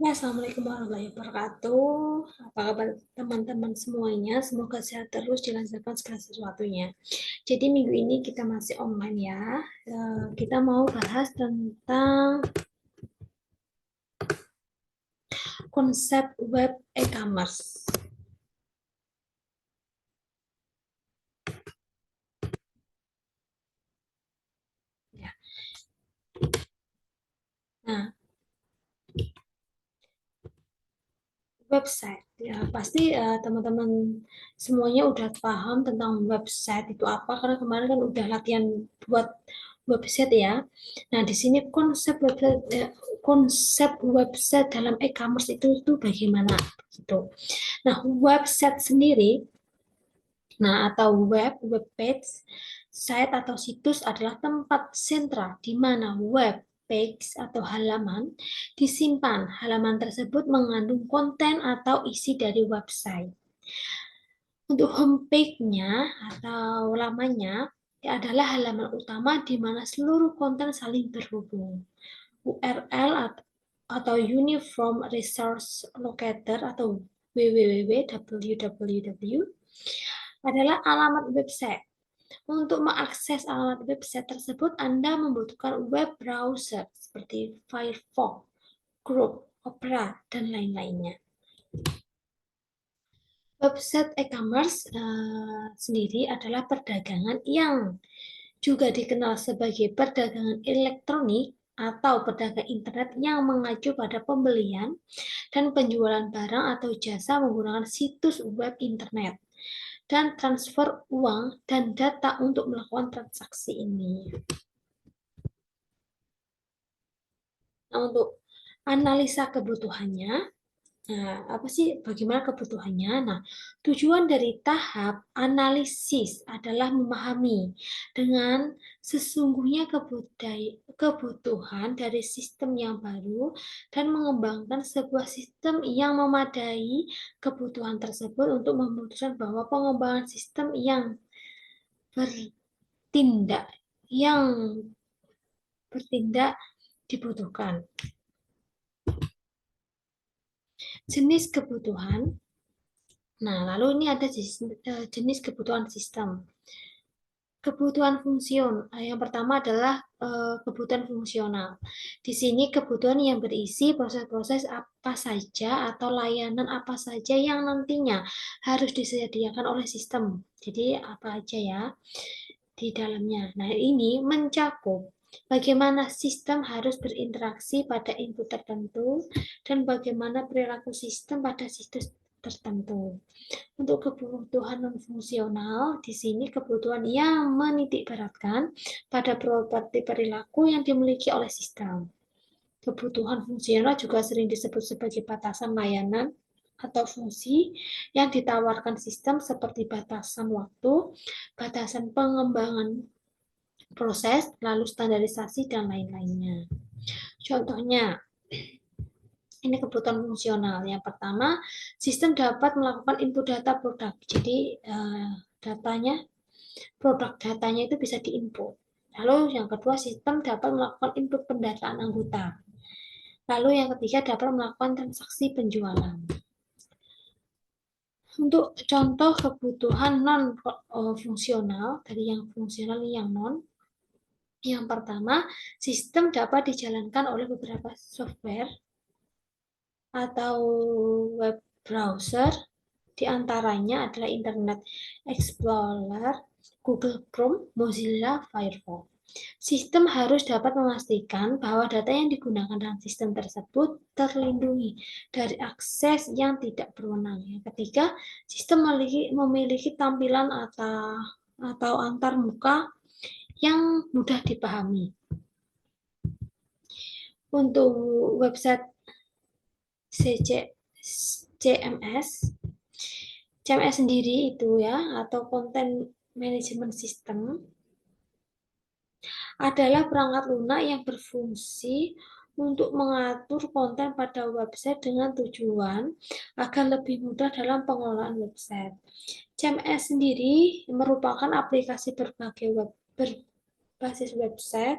Ya, Assalamualaikum warahmatullahi wabarakatuh. Apa kabar teman-teman semuanya? Semoga sehat terus, dilancarkan segala sesuatunya. Jadi minggu ini kita masih online ya. Kita mau bahas tentang konsep web e-commerce. Ya. Nah, website ya pasti teman-teman semuanya udah paham tentang website itu apa karena kemarin kan udah latihan buat website ya. Nah, di sini konsep website dalam e-commerce itu bagaimana gitu. Nah, website sendiri, nah atau web page, site atau situs adalah tempat sentra di mana web page atau halaman disimpan. Halaman tersebut mengandung konten atau isi dari website. Untuk homepage-nya atau lamanya adalah halaman utama di mana seluruh konten saling terhubung. URL atau Uniform Resource Locator atau www adalah alamat website. Untuk mengakses alamat website tersebut, Anda membutuhkan web browser seperti Firefox, Chrome, Opera, dan lain-lainnya. Website e-commerce sendiri adalah perdagangan yang juga dikenal sebagai perdagangan elektronik atau pedagang internet yang mengacu pada pembelian dan penjualan barang atau jasa menggunakan situs web internet dan transfer uang dan data untuk melakukan transaksi ini. Nah, untuk analisa kebutuhannya, nah, apa sih bagaimana kebutuhannya? Nah, tujuan dari tahap analisis adalah memahami dengan sesungguhnya kebutuhan dari sistem yang baru dan mengembangkan sebuah sistem yang memadai kebutuhan tersebut untuk memutuskan bahwa pengembangan sistem bertindak yang bertindak dibutuhkan. Jenis kebutuhan. Nah, lalu ini ada jenis kebutuhan sistem. Kebutuhan fungsion. Yang pertama adalah kebutuhan fungsional. Di sini kebutuhan yang berisi proses-proses apa saja atau layanan apa saja yang nantinya harus disediakan oleh sistem. Jadi apa aja ya di dalamnya. Nah, ini mencakup bagaimana sistem harus berinteraksi pada input tertentu dan bagaimana perilaku sistem pada situs tertentu. Untuk kebutuhan non-fungsional, di sini kebutuhan yang menitik beratkan pada properti perilaku yang dimiliki oleh sistem. Kebutuhan fungsional juga sering disebut sebagai batasan layanan atau fungsi yang ditawarkan sistem seperti batasan waktu, batasan pengembangan proses, lalu standarisasi, dan lain-lainnya. Contohnya, ini kebutuhan fungsional. Yang pertama, sistem dapat melakukan input data produk. Jadi, datanya, produk datanya itu bisa diinput. Lalu yang kedua, sistem dapat melakukan input pendataan anggota. Lalu yang ketiga, dapat melakukan transaksi penjualan. Untuk contoh kebutuhan non-fungsional, dari yang fungsional yang non, yang pertama, sistem dapat dijalankan oleh beberapa software atau web browser, di antaranya adalah Internet Explorer, Google Chrome, Mozilla Firefox. Sistem harus dapat memastikan bahwa data yang digunakan dalam sistem tersebut terlindungi dari akses yang tidak berwenang. Yang ketiga, sistem memiliki tampilan atau antar muka yang mudah dipahami. Untuk website CMS sendiri itu ya, atau Content Management System, adalah perangkat lunak yang berfungsi untuk mengatur konten pada website dengan tujuan agar lebih mudah dalam pengelolaan website. CMS sendiri merupakan aplikasi berbasis website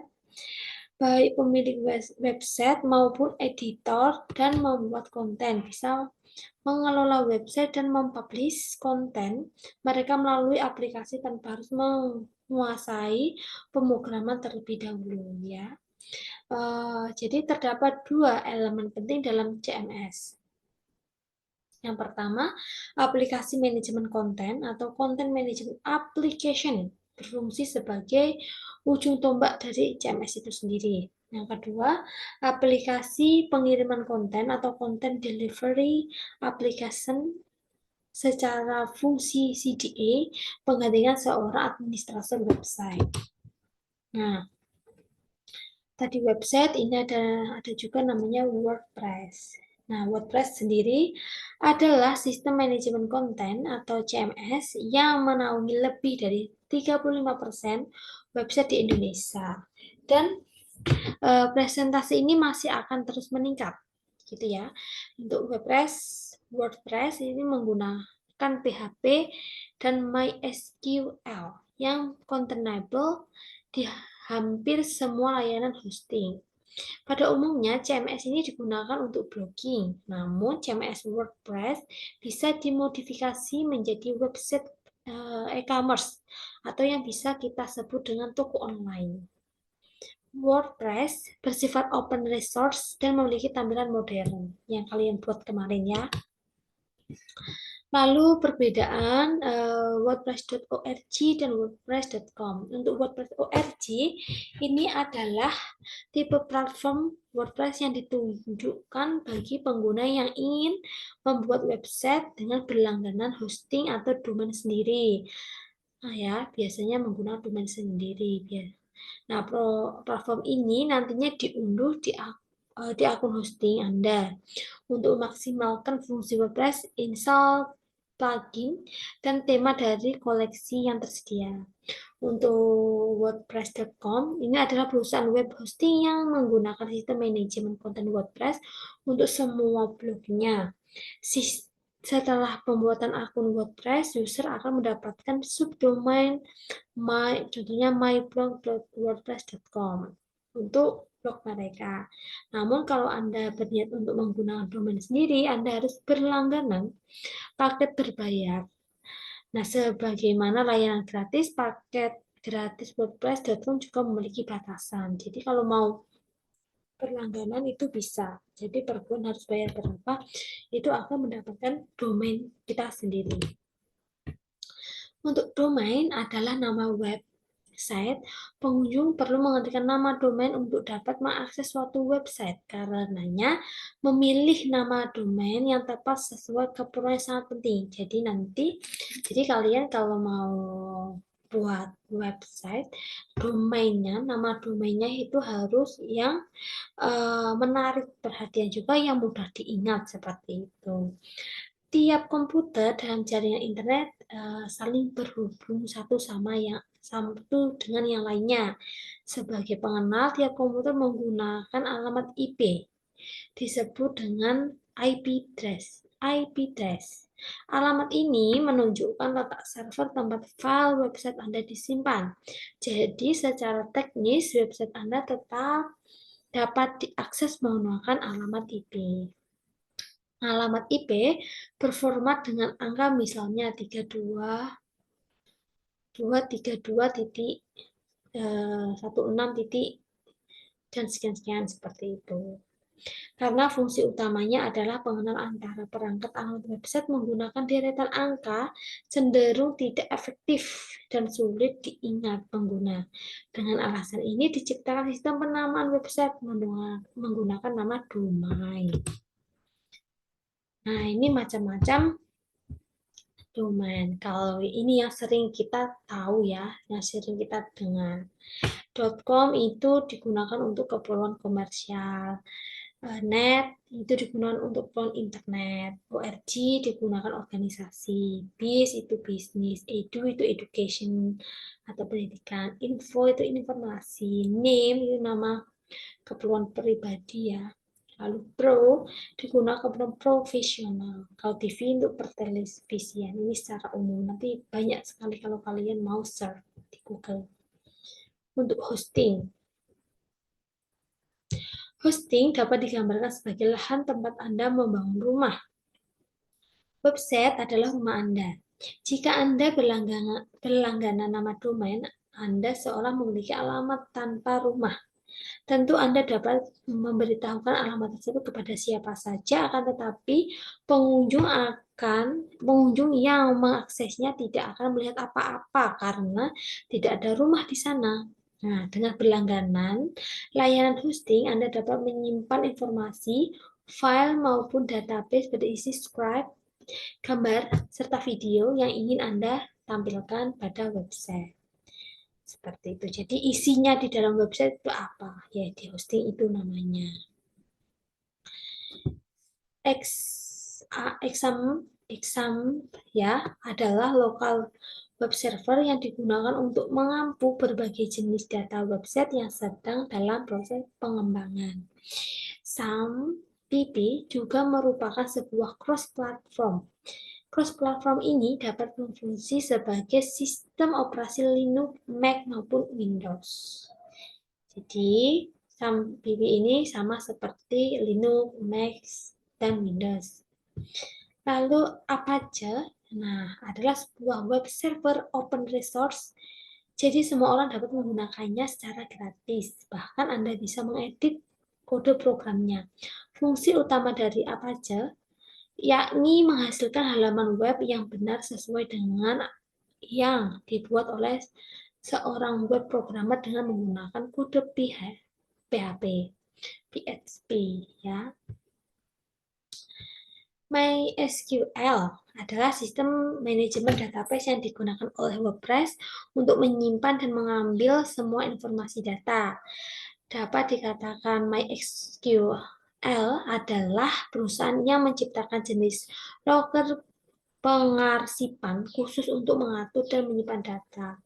baik pemilik website maupun editor dan membuat konten. Bisa mengelola website dan mempublish konten mereka melalui aplikasi tanpa harus menguasai pemrograman terlebih dahulu ya. Jadi terdapat dua elemen penting dalam CMS. Yang pertama, aplikasi manajemen konten atau content management application berfungsi sebagai ujung tombak dari CMS itu sendiri. Yang kedua, aplikasi pengiriman konten atau content delivery application secara fungsi CDA penggantikan seorang administrator website. Nah, tadi website ini ada juga namanya WordPress. Nah, WordPress sendiri adalah sistem manajemen konten atau CMS yang menaungi lebih dari 35% website di Indonesia. Dan presentasi ini masih akan terus meningkat gitu ya. Untuk WordPress ini menggunakan PHP dan MySQL yang containable di hampir semua layanan hosting. Pada umumnya, CMS ini digunakan untuk blogging, namun CMS WordPress bisa dimodifikasi menjadi website e-commerce atau yang bisa kita sebut dengan toko online. WordPress bersifat open resource dan memiliki tampilan modern yang kalian buat kemarin ya. Lalu perbedaan WordPress.org dan WordPress.com. Untuk WordPress.org ini adalah tipe platform WordPress yang ditunjukkan bagi pengguna yang ingin membuat website dengan berlangganan hosting atau domain sendiri. Nah ya, biasanya menggunakan domain sendiri. Nah, platform ini nantinya diunduh di akun hosting Anda. Untuk memaksimalkan fungsi WordPress, install plugin dan tema dari koleksi yang tersedia. Untuk WordPress.com, ini adalah perusahaan web hosting yang menggunakan sistem manajemen konten WordPress untuk semua blognya. Setelah pembuatan akun WordPress, user akan mendapatkan subdomain contohnya myblog.wordpress.com untuk blog mereka. Namun kalau Anda berniat untuk menggunakan domain sendiri, Anda harus berlangganan paket berbayar. Nah, sebagaimana layanan gratis, paket gratis WordPress.com juga memiliki batasan. Jadi kalau mau berlangganan itu bisa. Jadi per bulan harus bayar berapa, itu akan mendapatkan domain kita sendiri. Untuk domain adalah nama website. Pengunjung perlu mengetikkan nama domain untuk dapat mengakses suatu website. Karenanya, memilih nama domain yang tepat sesuai keperluan sangat penting. Jadi kalian kalau mau buat website, nama domainnya itu harus yang menarik perhatian juga, yang mudah diingat seperti itu. Tiap komputer dalam jaringan internet saling berhubung satu dengan yang lainnya. Sebagai pengenal, tiap komputer menggunakan alamat IP, disebut dengan IP address. Alamat ini menunjukkan letak server tempat file website Anda disimpan. Jadi, secara teknis, website Anda tetap dapat diakses menggunakan alamat IP. Alamat IP berformat dengan angka misalnya 232.16 titik dan sekian-sekian seperti itu. Karena fungsi utamanya adalah pengenal antara perangkat alamat website menggunakan deretan angka cenderung tidak efektif dan sulit diingat pengguna. Dengan alasan ini diciptakan sistem penamaan website menggunakan nama domain. Nah, ini macam-macam domain. Kalau ini yang sering kita tahu ya, yang sering kita dengar. .com itu digunakan untuk keperluan komersial. Net itu digunakan untuk keperluan internet. .org digunakan organisasi. Biz itu bisnis. Edu itu education atau pendidikan. Info itu informasi. Name itu nama keperluan pribadi ya. Lalu pro digunakan keperluan profesional. Kalau TV untuk pertelevisian. Ini secara umum. Nanti banyak sekali kalau kalian mau search di Google. Untuk hosting. Hosting dapat digambarkan sebagai lahan tempat Anda membangun rumah. Website adalah rumah Anda. Jika Anda berlangganan nama domain, Anda seolah memiliki alamat tanpa rumah. Tentu Anda dapat memberitahukan alamat tersebut kepada siapa saja, akan tetapi pengunjung yang mengaksesnya tidak akan melihat apa-apa karena tidak ada rumah di sana. Nah, dengan berlangganan layanan hosting, Anda dapat menyimpan informasi, file maupun database berisi script, gambar, serta video yang ingin Anda tampilkan pada website. Seperti itu. Jadi isinya di dalam website itu apa? Ya, di hosting itu namanya. Exam ya adalah lokal web server yang digunakan untuk mengampu berbagai jenis data website yang sedang dalam proses pengembangan. XAMPP juga merupakan sebuah cross-platform. Cross-platform ini dapat berfungsi sebagai sistem operasi Linux, Mac, maupun Windows. Jadi, XAMPP ini sama seperti Linux, Mac, dan Windows. Lalu Apache, adalah sebuah web server open resource. Jadi semua orang dapat menggunakannya secara gratis. Bahkan Anda bisa mengedit kode programnya. Fungsi utama dari Apache yakni menghasilkan halaman web yang benar sesuai dengan yang dibuat oleh seorang web programmer dengan menggunakan kode PHP, PHP ya. MySQL adalah sistem manajemen database yang digunakan oleh WordPress untuk menyimpan dan mengambil semua informasi data. Dapat dikatakan MySQL adalah perusahaan yang menciptakan jenis loker pengarsipan khusus untuk mengatur dan menyimpan data.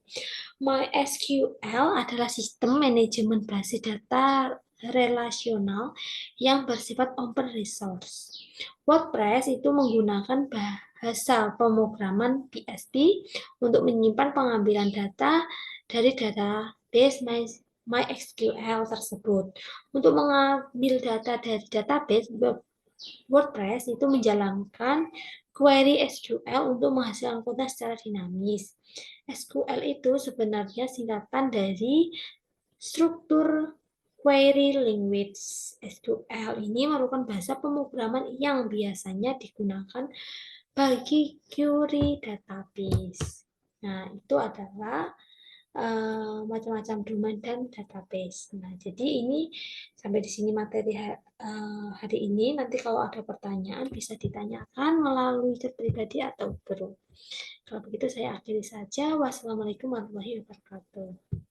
MySQL adalah sistem manajemen basis data relasional yang bersifat open resource. WordPress itu menggunakan bahasa pemrograman PHP untuk menyimpan pengambilan data dari database MySQL tersebut. Untuk mengambil data dari database, WordPress itu menjalankan query SQL untuk menghasilkan konten secara dinamis. SQL itu sebenarnya singkatan dari struktur query language. SQL ini merupakan bahasa pemrograman yang biasanya digunakan bagi query database. Nah, itu adalah macam-macam domain dan database. Nah, jadi ini sampai di sini materi hari ini. Nanti kalau ada pertanyaan bisa ditanyakan melalui chat pribadi atau grup. Kalau begitu saya akhiri saja. Wassalamualaikum warahmatullahi wabarakatuh.